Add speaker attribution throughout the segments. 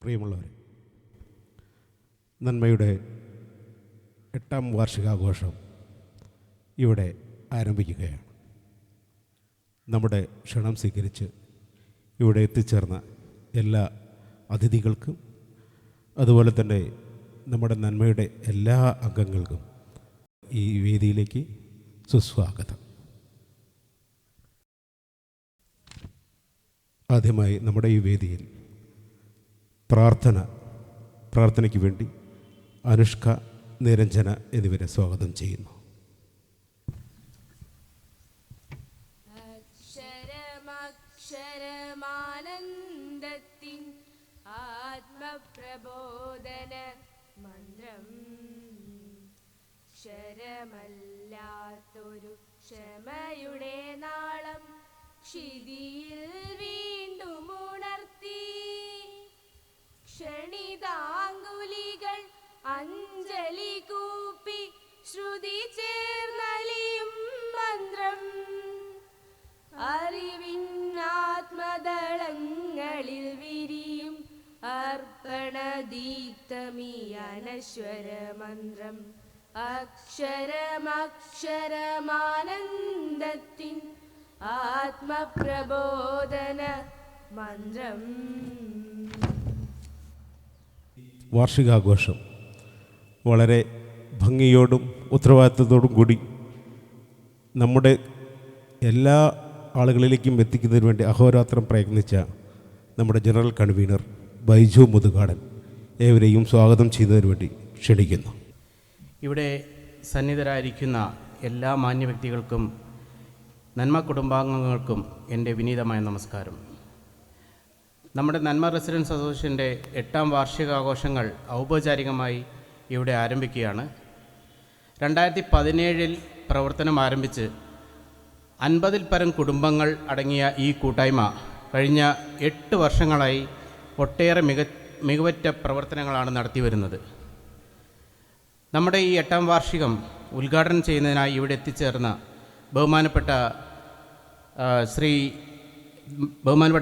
Speaker 1: പ്രിയമുള്ളവരെ, നന്മയുടെ 8ാം വാർഷികാഘോഷം ഇവിടെ ആരംഭിക്കുകയാണ്. നമ്മുടെ ക്ഷണം സ്വീകരിച്ച് ഇവിടെ എത്തിച്ചേർന്ന എല്ലാ അതിഥികൾക്കും അതുപോലെ തന്നെ നമ്മുടെ നന്മയുടെ എല്ലാ അംഗങ്ങൾക്കും ഈ വേദിയിലേക്ക് സുസ്വാഗതം. ആദ്യമായി നമ്മുടെ ഈ വേദിയിൽ പ്രാർത്ഥനയ്ക്ക് വേണ്ടി അനുഷ്ക, നിരഞ്ജന എന്നിവരെ സ്വാഗതം ചെയ്യുന്നു.
Speaker 2: അക്ഷരമാനന്ദത്തിൻ ആത്മപ്രബോധന മന്ത്രം, ക്ഷരമല്ലാത്തൊരു ക്ഷമയുടെ നാളം ക്ഷിതിയിൽ വീണ്ടും ഉണർത്തി. ക്ഷണിതാങ്കുലികൾ അഞ്ജലി കൂപ്പി ശ്രുതി ചേർന്നലിയും മന്ത്രം, അറിവിന്നാത്മദളങ്ങളിൽ വിരിയും അർപ്പണദീപ്തമീ അനശ്വര മന്ത്രം. അക്ഷരമാനന്ദത്തിൻ ആത്മപ്രബോധന മന്ത്രം.
Speaker 1: വാർഷികാഘോഷം വളരെ ഭംഗിയോടും ഉത്തരവാദിത്വത്തോടും കൂടി നമ്മുടെ എല്ലാ ആളുകളിലേക്കും എത്തിക്കുന്നതിന് വേണ്ടി അഹോരാത്രം പ്രയത്നിച്ച നമ്മുടെ ജനറൽ കൺവീനർ ബൈജു മുതുകാടൻ ഏവരെയും സ്വാഗതം ചെയ്യുന്നതിന് വേണ്ടി ക്ഷണിക്കുന്നു.
Speaker 3: ഇവിടെ സന്നിധരായിരിക്കുന്ന എല്ലാ മാന്യ വ്യക്തികൾക്കും നന്മ കുടുംബാംഗങ്ങൾക്കും എൻ്റെ വിനീതമായ നമസ്കാരം. നമ്മുടെ നന്മ റെസിഡൻസ് അസോസിയേഷൻ്റെ 8ാം വാർഷികാഘോഷങ്ങൾ ഔപചാരികമായി ഇവിടെ ആരംഭിക്കുകയാണ്. 2017 പ്രവർത്തനം ആരംഭിച്ച് 50-ൽ പരം കുടുംബങ്ങൾ അടങ്ങിയ ഈ കൂട്ടായ്മ കഴിഞ്ഞ 8 വർഷങ്ങളായി ഒട്ടേറെ മികവുറ്റ പ്രവർത്തനങ്ങളാണ് നടത്തിവരുന്നത്. നമ്മുടെ ഈ 8ാം വാർഷികം ഉദ്ഘാടനം ചെയ്യുന്നതിനായി ഇവിടെ എത്തിച്ചേർന്ന ബഹുമാനപ്പെട്ട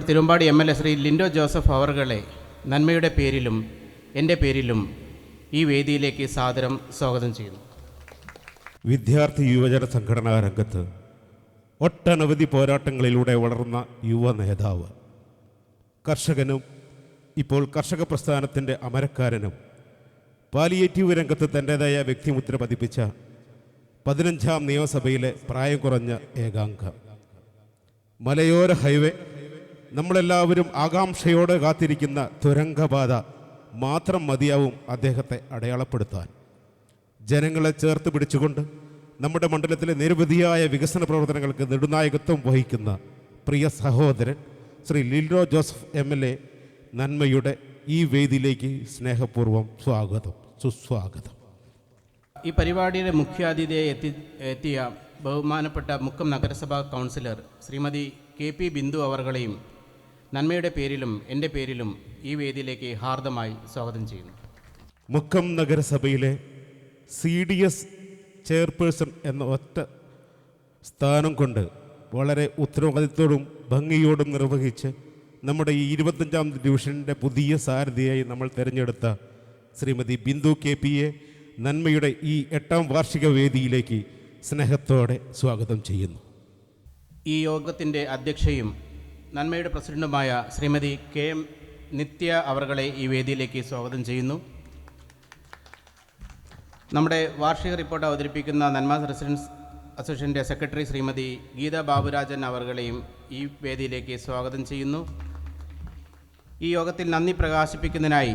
Speaker 3: തിരുവമ്പാടി MLA ശ്രീ ലിൻഡോ ജോസഫ് അവർകളെ നന്മയുടെ പേരിലും എൻ്റെ പേരിലും ഈ വേദിയിലേക്ക് സാദരം സ്വാഗതം ചെയ്യുന്നു.
Speaker 1: വിദ്യാർത്ഥി യുവജന സംഘടനാ രംഗത്ത് ഒട്ടനവധി പോരാട്ടങ്ങളിലൂടെ വളർന്ന യുവ നേതാവ്, കർഷകനും ഇപ്പോൾ കർഷക പ്രസ്ഥാനത്തിൻ്റെ അമരക്കാരനും പാലിയേറ്റീവ് രംഗത്ത് തൻ്റേതായ വ്യക്തിമുദ്ര പതിപ്പിച്ച 15ാം നിയമസഭയിലെ പ്രായം കുറഞ്ഞ ഏകാംഗം. മലയോര ഹൈവേ, നമ്മളെല്ലാവരും ആകാംക്ഷയോടെ കാത്തിരിക്കുന്ന തുരങ്കപാത മാത്രം മതിയാവും അദ്ദേഹത്തെ അടയാളപ്പെടുത്താൻ. ജനങ്ങളെ ചേർത്ത് പിടിച്ചുകൊണ്ട് നമ്മുടെ മണ്ഡലത്തിലെ നിരവധിയായ വികസന പ്രവർത്തനങ്ങൾക്ക് നെടുനായകത്വം വഹിക്കുന്ന പ്രിയ സഹോദരൻ ശ്രീ ലിൻഡോ ജോസഫ് MLA നന്മയുടെ ഈ വേദിയിലേക്ക് സ്നേഹപൂർവ്വം സുസ്വാഗതം.
Speaker 3: ഈ പരിപാടിയുടെ മുഖ്യാതിഥിയെ എത്തിയ ബഹുമാനപ്പെട്ട മുക്കം നഗരസഭാ കൗൺസിലർ ശ്രീമതി KP ബിന്ദു അവർകളെയും നന്മയുടെ പേരിലും എൻ്റെ പേരിലും ഈ വേദിയിലേക്ക് ഹാർദമായി സ്വാഗതം ചെയ്യുന്നു.
Speaker 1: മുക്കം നഗരസഭയിലെ CDS ചെയർപേഴ്സൺ എന്ന ഒറ്റ സ്ഥാനം കൊണ്ട് വളരെ ഉത്തരവാദിത്തോടും ഭംഗിയോടും നിർവഹിച്ച് നമ്മുടെ ഈ 25ാം ഡിവിഷൻ്റെ പുതിയ സാരഥിയായി നമ്മൾ തിരഞ്ഞെടുത്ത ശ്രീമതി ബിന്ദു KPയെ നന്മയുടെ ഈ 8ാം വാർഷിക വേദിയിലേക്ക് സ്നേഹത്തോടെ സ്വാഗതം ചെയ്യുന്നു.
Speaker 3: ഈ യോഗത്തിൻ്റെ അധ്യക്ഷയും നന്മയുടെ പ്രസിഡന്റുമായ ശ്രീമതി KM നിത്യ അവർകളെ ഈ വേദിയിലേക്ക് സ്വാഗതം ചെയ്യുന്നു. നമ്മുടെ വാർഷിക റിപ്പോർട്ട് അവതരിപ്പിക്കുന്ന നന്മ റെസിഡൻസ് അസോസിയേഷൻ്റെ സെക്രട്ടറി ശ്രീമതി ഗീത ബാബുരാജൻ അവർകളെയും ഈ വേദിയിലേക്ക് സ്വാഗതം ചെയ്യുന്നു. ഈ യോഗത്തിൽ നന്ദി പ്രകാശിപ്പിക്കുന്നതിനായി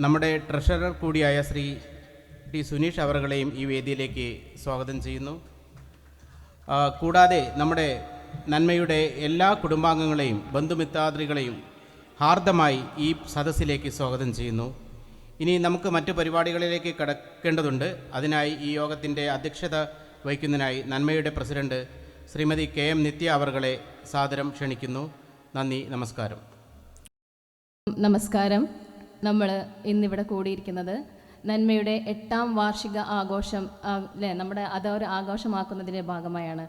Speaker 3: നമ്മുടെ ട്രഷറർ കൂടിയായ ശ്രീ ടി സുനീഷ് അവർകളെയും ഈ വേദിയിലേക്ക് സ്വാഗതം ചെയ്യുന്നു. കൂടാതെ നമ്മുടെ നന്മയുടെ എല്ലാ കുടുംബാംഗങ്ങളെയും ബന്ധുമിത്രാദികളെയും ഹാർദമായി ഈ സദസ്സിലേക്ക് സ്വാഗതം ചെയ്യുന്നു. ഇനി നമുക്ക് മറ്റു പരിപാടികളിലേക്ക് കടക്കേണ്ടതുണ്ട്. അതിനായി ഈ യോഗത്തിൻ്റെ അധ്യക്ഷത വഹിക്കുന്നതിനായി നന്മയുടെ പ്രസിഡന്റ് ശ്രീമതി KM നിത്യ അവർകളെ സാദരം ക്ഷണിക്കുന്നു. നന്ദി, നമസ്കാരം.
Speaker 4: നമസ്കാരം. നമ്മൾ ഇന്നിവിടെ കൂടിയിരിക്കുന്നത് നന്മയുടെ 8ാം വാർഷിക ആഘോഷം നമ്മുടെ അതൊരു ആഘോഷമാക്കുന്നതിൻ്റെ ഭാഗമായാണ്.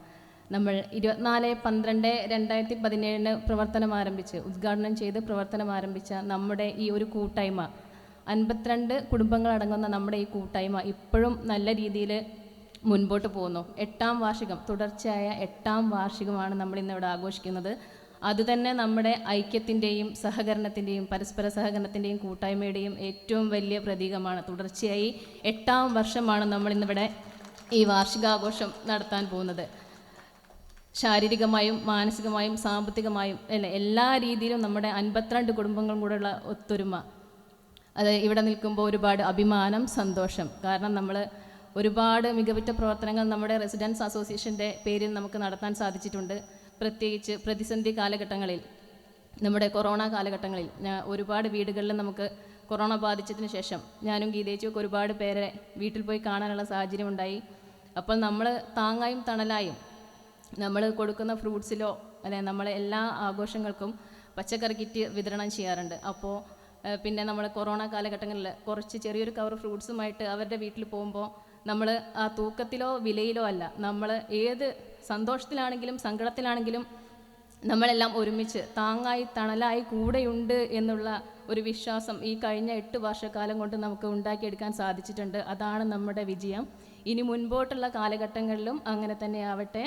Speaker 4: നമ്മൾ 24/12/2017 പ്രവർത്തനം ആരംഭിച്ച് ഉദ്ഘാടനം ചെയ്ത് പ്രവർത്തനം ആരംഭിച്ച നമ്മുടെ ഈ ഒരു കൂട്ടായ്മ 52 കുടുംബങ്ങളടങ്ങുന്ന നമ്മുടെ ഈ കൂട്ടായ്മ ഇപ്പോഴും നല്ല രീതിയിൽ മുൻപോട്ട് പോകുന്നു. 8ാം വാർഷികം, തുടർച്ചയായ 8ാം വാർഷികമാണ് നമ്മളിന്നിവിടെ ആഘോഷിക്കുന്നത്. അതുതന്നെ നമ്മുടെ ഐക്യത്തിൻ്റെയും സഹകരണത്തിൻ്റെയും പരസ്പര സഹകരണത്തിൻ്റെയും കൂട്ടായ്മയുടെയും ഏറ്റവും വലിയ പ്രതീകമാണ്. തുടർച്ചയായി 8ാം വർഷമാണ് നമ്മളിന്നിവിടെ ഈ വാർഷികാഘോഷം നടത്താൻ പോകുന്നത്. ശാരീരികമായും മാനസികമായും സാമ്പത്തികമായും എല്ലാ രീതിയിലും നമ്മുടെ 52 കുടുംബങ്ങളും കൂടെയുള്ള ഒത്തൊരുമ, അത് ഇവിടെ നിൽക്കുമ്പോൾ ഒരുപാട് അഭിമാനം, സന്തോഷം. കാരണം നമ്മൾ ഒരുപാട് മികവുറ്റ പ്രവർത്തനങ്ങൾ നമ്മുടെ റെസിഡൻസ് അസോസിയേഷൻ്റെ പേരിൽ നമുക്ക് നടത്താൻ സാധിച്ചിട്ടുണ്ട്. പ്രത്യേകിച്ച് പ്രതിസന്ധി കാലഘട്ടങ്ങളിൽ, നമ്മുടെ കൊറോണ കാലഘട്ടങ്ങളിൽ ഒരുപാട് വീടുകളിൽ നമുക്ക് കൊറോണ ബാധിച്ചതിന് ശേഷം ഞാനും ഗീതേച്ചുമൊക്കെ ഒരുപാട് പേരെ വീട്ടിൽ പോയി കാണാനുള്ള സാഹചര്യം ഉണ്ടായി. അപ്പോൾ നമ്മൾ താങ്ങായും തണലായും നമ്മൾ കൊടുക്കുന്ന ഫ്രൂട്ട്സിലോ നമ്മൾ എല്ലാ ആഘോഷങ്ങൾക്കും പച്ചക്കറി കിറ്റ് വിതരണം ചെയ്യാറുണ്ട്. അപ്പോൾ പിന്നെ നമ്മൾ കൊറോണ കാലഘട്ടങ്ങളിൽ കുറച്ച് ചെറിയൊരു കവർ ഫ്രൂട്ട്സുമായിട്ട് അവരുടെ വീട്ടിൽ പോകുമ്പോൾ നമ്മൾ ആ തൂക്കത്തിലോ വിലയിലോ അല്ല, നമ്മൾ ഏത് സന്തോഷത്തിലാണെങ്കിലും സങ്കടത്തിലാണെങ്കിലും നമ്മളെല്ലാം ഒരുമിച്ച് താങ്ങായി തണലായി കൂടെയുണ്ട് എന്നുള്ള ഒരു വിശ്വാസം ഈ കഴിഞ്ഞ 8 വർഷക്കാലം കൊണ്ട് നമുക്ക് ഉണ്ടാക്കിയെടുക്കാൻ സാധിച്ചിട്ടുണ്ട്. അതാണ് നമ്മുടെ വിജയം. ഇനി മുൻപോട്ടുള്ള കാലഘട്ടങ്ങളിലും അങ്ങനെ തന്നെ ആവട്ടെ.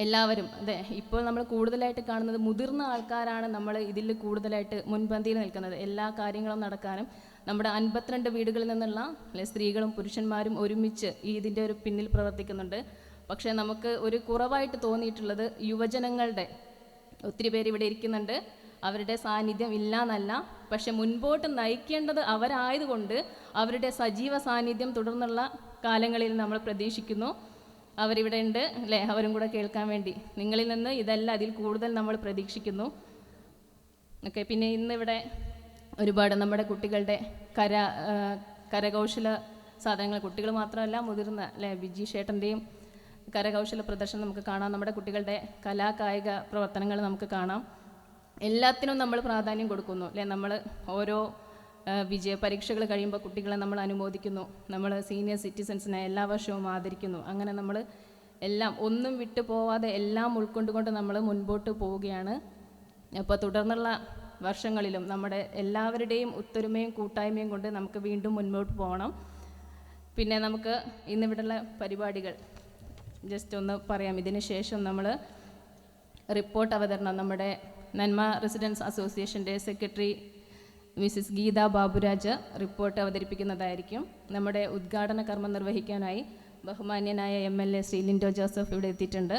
Speaker 4: എല്ലാവരും ഇപ്പോൾ നമ്മൾ കൂടുതലായിട്ട് കാണുന്നത് മുതിർന്ന ആൾക്കാരാണ് നമ്മൾ ഇതിൽ കൂടുതലായിട്ട് മുൻപന്തിയിൽ നിൽക്കുന്നത്. എല്ലാ കാര്യങ്ങളും നടക്കാനും നമ്മുടെ 52 വീടുകളിൽ നിന്നുള്ള സ്ത്രീകളും പുരുഷന്മാരും ഒരുമിച്ച് ഇതിൻ്റെ ഒരു പിന്നിൽ പ്രവർത്തിക്കുന്നുണ്ട്. പക്ഷേ നമുക്ക് ഒരു കുറവായിട്ട് തോന്നിയിട്ടുള്ളത് യുവജനങ്ങളുടെ, ഒത്തിരി പേര് ഇവിടെ ഇരിക്കുന്നുണ്ട്, അവരുടെ സാന്നിധ്യം ഇല്ല എന്നല്ല, പക്ഷെ മുൻപോട്ട് നയിക്കേണ്ടത് അവരായതുകൊണ്ട് അവരുടെ സജീവ സാന്നിധ്യം തുടർന്നുള്ള കാലങ്ങളിൽ നമ്മൾ പ്രതീക്ഷിക്കുന്നു. അവരിവിടെ ഉണ്ട് അല്ലേ, അവരും കൂടെ കേൾക്കാൻ വേണ്ടി. നിങ്ങളിൽ നിന്ന് ഇതല്ല, അതിൽ കൂടുതൽ നമ്മൾ പ്രതീക്ഷിക്കുന്നു. ഓക്കെ, പിന്നെ ഇന്നിവിടെ ഒരുപാട് നമ്മുടെ കുട്ടികളുടെ കരകൗശല സാധനങ്ങൾ, കുട്ടികൾ മാത്രമല്ല മുതിർന്ന ബിജി ഷേട്ടൻ്റെയും കരകൗശല പ്രദർശനം നമുക്ക് കാണാം. നമ്മുടെ കുട്ടികളുടെ കലാകായിക പ്രവർത്തനങ്ങൾ നമുക്ക് കാണാം. എല്ലാത്തിനും നമ്മൾ പ്രാധാന്യം കൊടുക്കുന്നു നമ്മൾ ഓരോ വിജയ പരീക്ഷകൾ കഴിയുമ്പോൾ കുട്ടികളെ നമ്മൾ അനുമോദിക്കുന്നു. നമ്മൾ സീനിയർ സിറ്റിസൺസിനെ എല്ലാ വർഷവും ആദരിക്കുന്നു. അങ്ങനെ നമ്മൾ എല്ലാം ഒന്നും വിട്ടു പോവാതെ എല്ലാം ഉൾക്കൊണ്ടുകൊണ്ട് നമ്മൾ മുൻപോട്ട് പോവുകയാണ്. അപ്പോൾ തുടർന്നുള്ള വർഷങ്ങളിലും നമ്മുടെ എല്ലാവരുടെയും ഒത്തൊരുമയും കൂട്ടായ്മയും കൊണ്ട് നമുക്ക് വീണ്ടും മുൻപോട്ട് പോകണം. പിന്നെ നമുക്ക് ഇന്നിവിടെയുള്ള പരിപാടികൾ ജസ്റ്റ് ഒന്ന് പറയാം. ഇതിന് ശേഷം നമ്മൾ റിപ്പോർട്ട് അവതരണം നമ്മുടെ നന്മ റെസിഡൻസ് അസോസിയേഷൻ്റെ secretary Mrs Geetha Baburaj report അവതരിപ്പിക്കുന്നതായിരിക്കും. നമ്മുടെ ഉദ്ഘാടന കർമ്മം നിർവഹിക്കാനായി ബഹുമാന്യനായ MLA ശ്രീ ലിൻഡോ ജോസഫ് ഇവിടെ എത്തിയിട്ടുണ്ട്.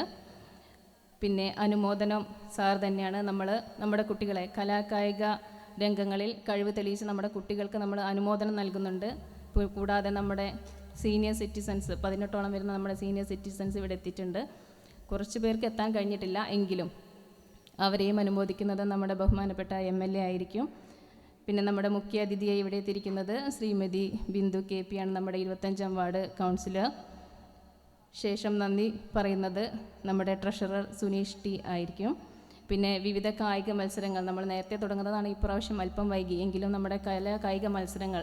Speaker 4: പിന്നെ അനുമോദനം സാർ തന്നെയാണ്. നമ്മുടെ കുട്ടികളെ കലാകായിക രംഗങ്ങളിൽ കഴിവ് തെളിയിച്ച് നമ്മുടെ കുട്ടികൾക്ക് നമ്മൾ അനുമോദനം നൽകുന്നുണ്ട്. കൂടാതെ നമ്മുടെ സീനിയർ സിറ്റിസൺസ് 18ഓളം വരുന്ന നമ്മുടെ സീനിയർ സിറ്റിസൺസ് ഇവിടെ എത്തിയിട്ടുണ്ട്. കുറച്ച് പേർക്ക് എത്താൻ കഴിഞ്ഞിട്ടില്ല, എങ്കിലും അവരെയും അനുമോദിക്കുന്നത് നമ്മുടെ ബഹുമാനപ്പെട്ട MLA ആയിരിക്കും. പിന്നെ നമ്മുടെ മുഖ്യ അതിഥിയായി ഇവിടെ എത്തിയിരിക്കുന്നത് ശ്രീമതി ബിന്ദു KP ആണ്, നമ്മുടെ 25ാം വാർഡ് കൗൺസിലർ. ശേഷം നന്ദി പറയുന്നത് നമ്മുടെ ട്രഷറർ സുനീഷ് T ആയിരിക്കും. പിന്നെ വിവിധ കായിക മത്സരങ്ങൾ നമ്മൾ നേരത്തെ തുടങ്ങുന്നതാണ്, ഇപ്രാവശ്യം അല്പം വൈകി, എങ്കിലും നമ്മുടെ കായിക മത്സരങ്ങൾ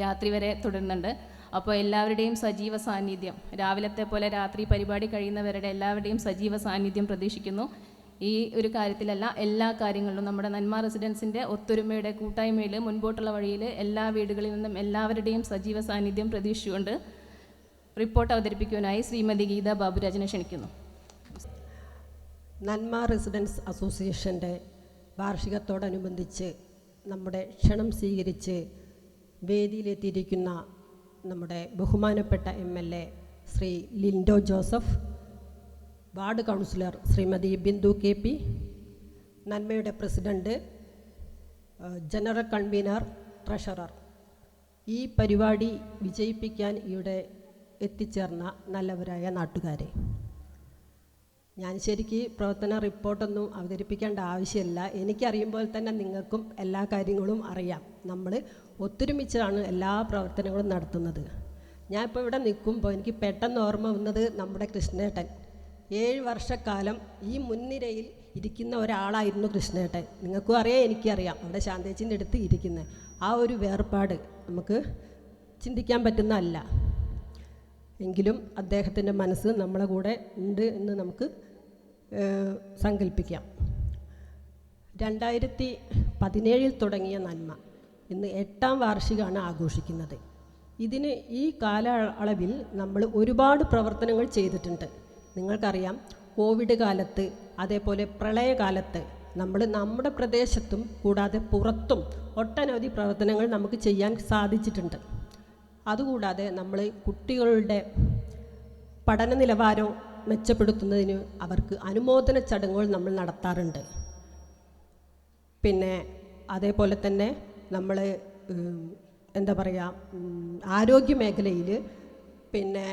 Speaker 4: രാത്രി വരെ തുടരുന്നുണ്ട്. അപ്പോൾ എല്ലാവരുടെയും സജീവ സാന്നിധ്യം, രാവിലത്തെ പോലെ രാത്രി പരിപാടി കഴിയുന്നവരുടെ എല്ലാവരുടെയും സജീവ സാന്നിധ്യം പ്രതീക്ഷിക്കുന്നു. ഈ ഒരു കാര്യത്തിലല്ല, എല്ലാ കാര്യങ്ങളിലും നമ്മുടെ നന്മ റെസിഡൻസിൻ്റെ ഒത്തൊരുമയുടെ കൂട്ടായ്മയിൽ മുൻപോട്ടുള്ള വഴിയിൽ എല്ലാ വീടുകളിൽ നിന്നും എല്ലാവരുടെയും സജീവ സാന്നിധ്യം പ്രതീക്ഷിച്ചുകൊണ്ട് റിപ്പോർട്ട് അവതരിപ്പിക്കുവാനായി ശ്രീമതി ഗീത ബാബുരാജിനെ ക്ഷണിക്കുന്നു.
Speaker 5: നന്മ റെസിഡൻസ് അസോസിയേഷൻ്റെ വാർഷികത്തോടനുബന്ധിച്ച് നമ്മുടെ ക്ഷണം സ്വീകരിച്ച് വേദിയിലെത്തിയിരിക്കുന്ന നമ്മുടെ ബഹുമാനപ്പെട്ട MLA Shri Lindo Joseph, ward councillor Shrimati Bindu KP, നന്മയുടെ പ്രസിഡൻറ്റ്, ജനറൽ കൺവീനർ, ട്രഷറർ, ഈ പരിപാടി വിജയിപ്പിക്കാൻ ഇവിടെ എത്തിച്ചേർന്ന നല്ലവരായ നാട്ടുകാരെ, ഞാൻ ശരിക്ക് പ്രവർത്തന റിപ്പോർട്ടൊന്നും അവതരിപ്പിക്കേണ്ട ആവശ്യമില്ല. എനിക്കറിയുമ്പോൾ തന്നെ നിങ്ങൾക്കും എല്ലാ കാര്യങ്ങളും അറിയാം. നമ്മൾ ഒത്തൊരുമിച്ചാണ് എല്ലാ പ്രവർത്തനങ്ങളും നടത്തുന്നത്. ഞാൻ ഇപ്പോൾ ഇവിടെ നിൽക്കുമ്പോൾ എനിക്ക് പെട്ടെന്ന് ഓർമ്മ വന്നത് നമ്മുടെ കൃഷ്ണേട്ടൻ. 7 വർഷക്കാലം ഈ മുൻനിരയിൽ ഇരിക്കുന്ന ഒരാളായിരുന്നു കൃഷ്ണേട്ടൻ. നിങ്ങൾക്കും അറിയാം, എനിക്കറിയാം. അവിടെ ശാന്തേച്ചിൻ്റെ അടുത്ത് ഇരിക്കുന്നത് ആ ഒരു വേർപാട് നമുക്ക് ചിന്തിക്കാൻ പറ്റുന്നതല്ല. എങ്കിലും അദ്ദേഹത്തിൻ്റെ മനസ്സ് നമ്മളെ കൂടെ ഉണ്ട് എന്ന് നമുക്ക് സങ്കല്പിക്കാം. 2017 തുടങ്ങിയ നന്മ ഇന്ന് 8ാം വാർഷികമാണ് ആഘോഷിക്കുന്നത്. ഇതിന് ഈ കാലയളവിൽ നമ്മൾ ഒരുപാട് പ്രവർത്തനങ്ങൾ ചെയ്തിട്ടുണ്ട്. നിങ്ങൾക്കറിയാം, കോവിഡ് കാലത്ത്, അതേപോലെ പ്രളയകാലത്ത് നമ്മൾ നമ്മുടെ പ്രദേശത്തും കൂടാതെ പുറത്തും ഒട്ടനവധി പ്രവർത്തനങ്ങൾ നമുക്ക് ചെയ്യാൻ സാധിച്ചിട്ടുണ്ട്. അതുകൂടാതെ നമ്മൾ കുട്ടികളുടെ പഠന നിലവാരം മെച്ചപ്പെടുത്തുന്നതിന് അവർക്ക് അനുമോദന ചടങ്ങുകൾ നമ്മൾ നടത്താറുണ്ട്. പിന്നെ അതേപോലെ തന്നെ നമ്മൾ എന്താ പറയുക, ആരോഗ്യ മേഖലയിൽ പിന്നെ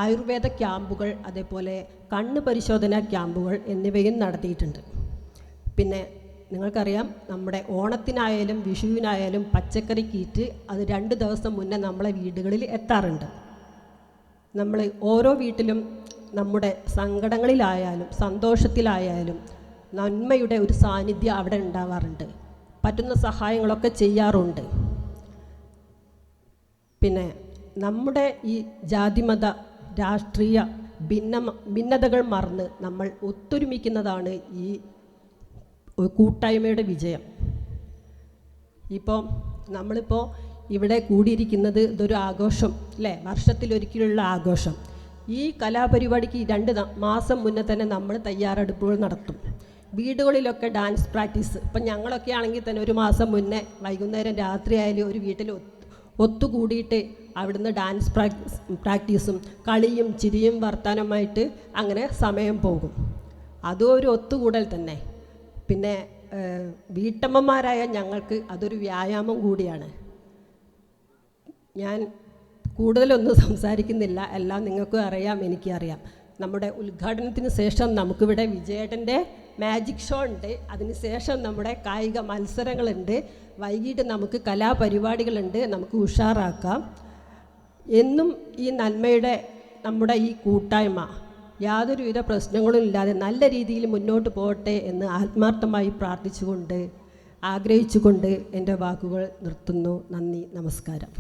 Speaker 5: ആയുർവേദ ക്യാമ്പുകൾ, അതേപോലെ കണ്ണ് പരിശോധനാ ക്യാമ്പുകൾ എന്നിവയും നടത്തിയിട്ടുണ്ട്. പിന്നെ നിങ്ങൾക്കറിയാം, നമ്മുടെ ഓണത്തിനായാലും വിഷുവിനായാലും പച്ചക്കറി കിറ്റ് അത് 2 ദിവസം മുന്നേ നമ്മളെ വീടുകളിൽ എത്താറുണ്ട്. നമ്മൾ ഓരോ വീട്ടിലും നമ്മുടെ സങ്കടങ്ങളിലായാലും സന്തോഷത്തിലായാലും നന്മയുടെ ഒരു സാന്നിധ്യം അവിടെ ഉണ്ടാവാറുണ്ട്. പറ്റുന്ന സഹായങ്ങളൊക്കെ ചെയ്യാറുണ്ട്. പിന്നെ നമ്മുടെ ഈ ജാതിമത രാഷ്ട്രീയ ഭിന്നതകൾ മറന്ന് നമ്മൾ ഒത്തൊരുമിക്കുന്നതാണ് ഈ കൂട്ടായ്മയുടെ വിജയം. നമ്മളിപ്പോൾ ഇവിടെ കൂടിയിരിക്കുന്നത് ഇതൊരു ആഘോഷം അല്ലേ, വർഷത്തിലൊരിക്കലുള്ള ആഘോഷം. ഈ കലാപരിപാടിക്ക് 2 മാസം മുന്നേ തന്നെ നമ്മൾ തയ്യാറെടുപ്പുകൾ നടത്തും. വീടുകളിലൊക്കെ ഡാൻസ് പ്രാക്ടീസ്, ഇപ്പം ഞങ്ങളൊക്കെ ആണെങ്കിൽ തന്നെ 1 മാസം മുന്നേ വൈകുന്നേരം രാത്രിയായാലും ഒരു വീട്ടിൽ ഒത്തുകൂടിയിട്ട് അവിടുന്ന് ഡാൻസ് പ്രാക്ടീസും കളിയും ചിരിയും വർത്തമാനമായിട്ട് അങ്ങനെ സമയം പോകും. അതും ഒരു ഒത്തുകൂടൽ തന്നെ. പിന്നെ വീട്ടമ്മമാരായ ഞങ്ങൾക്ക് അതൊരു വ്യായാമം കൂടിയാണ്. ഞാൻ കൂടുതലൊന്നും സംസാരിക്കുന്നില്ല, എല്ലാം നിങ്ങൾക്കും അറിയാം, എനിക്കറിയാം. നമ്മുടെ ഉദ്ഘാടനത്തിന് ശേഷം നമുക്കിവിടെ വിജയേട്ടൻ്റെ മാജിക് ഷോ ഉണ്ട്. അതിന് ശേഷം നമ്മുടെ കായിക മത്സരങ്ങളുണ്ട്. വൈകിട്ട് നമുക്ക് കലാപരിപാടികളുണ്ട്. നമുക്ക് ഉഷാറാക്കാം. എന്നും ഈ നന്മയുടെ നമ്മുടെ ഈ കൂട്ടായ്മ യാതൊരുവിധ പ്രശ്നങ്ങളും ഇല്ലാതെ നല്ല രീതിയിൽ മുന്നോട്ട് പോകട്ടെ എന്ന് ആത്മാർത്ഥമായി പ്രാർത്ഥിച്ചുകൊണ്ട് ആഗ്രഹിച്ചുകൊണ്ട് എൻ്റെ വാക്കുകൾ നിർത്തുന്നു. നന്ദി, നമസ്കാരം.